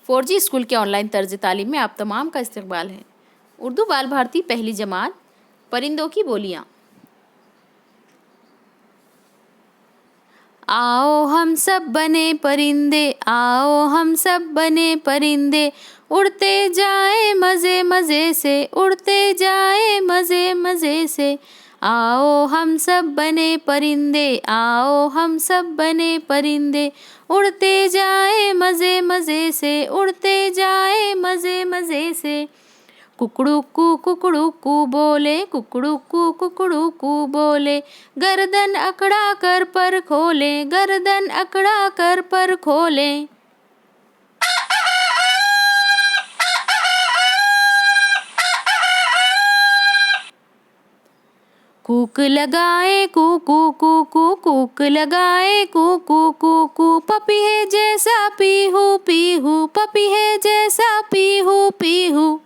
4G school के online तर्ज तालीम में आप तमाम का इस्तकबाल है। उर्दू बाल भारती पहली जमात, परिंदों की बोलियाँ। आओ हम सब बने परिंदे, आओ हम सब बने परिंदे, उड़ते जाए मज़े मज़े से, उड़ते जाए मज़े मज़े से। आओ हम सब बने परिंदे, आओ हम सब बने परिंदे, उड़ते जाए मज़े मज़े से, उड़ते जाए मज़े मज़े से। कुकड़ू बोले, कुकड़ू बोले, गर्दन अकड़ा कर पर खोले, गर्दन अकड़ा कर पर खोले। कूक लगाए कूकू कूकू, कूक लगाए कूकू कूकू, पपीहे जैसा पीहू पीहू, पपीहे जैसा पीहू पीहू।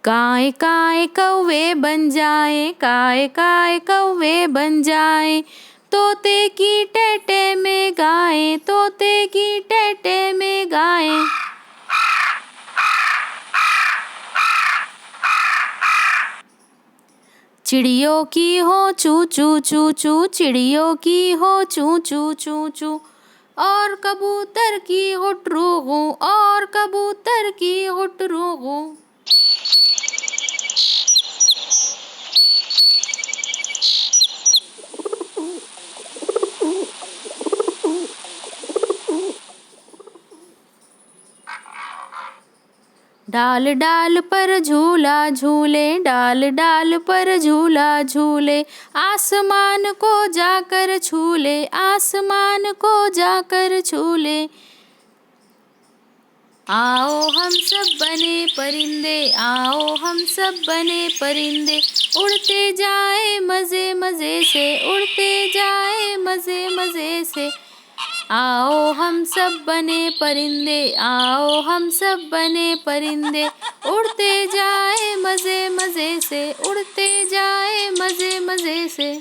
काय काय कौवे बन जाए, काय काय कौवे बन जाए, तोते की टेटे में गाए, तोते की टेटे में गाए। चिड़ियों की हो चू चू चू चू, चिड़ियों की हो चू चू चू चू, और कबूतर की हो ट्रू गू, और कबूतर की हो ट्रू गू। डाल डाल पर झूला झूले, डाल डाल पर झूला झूले, आसमान को जाकर छूले, आसमान को जाकर छूले। आओ हम सब बने परिंदे, आओ हम सब बने परिंदे, उड़ते जाए मज़े मज़े से, उड़ते जाए मज़े मज़े से। आओ हम सब बने परिंदे, आओ हम सब बने परिंदे, उड़ते जाए मज़े मज़े से, उड़ते जाए मज़े मज़े से।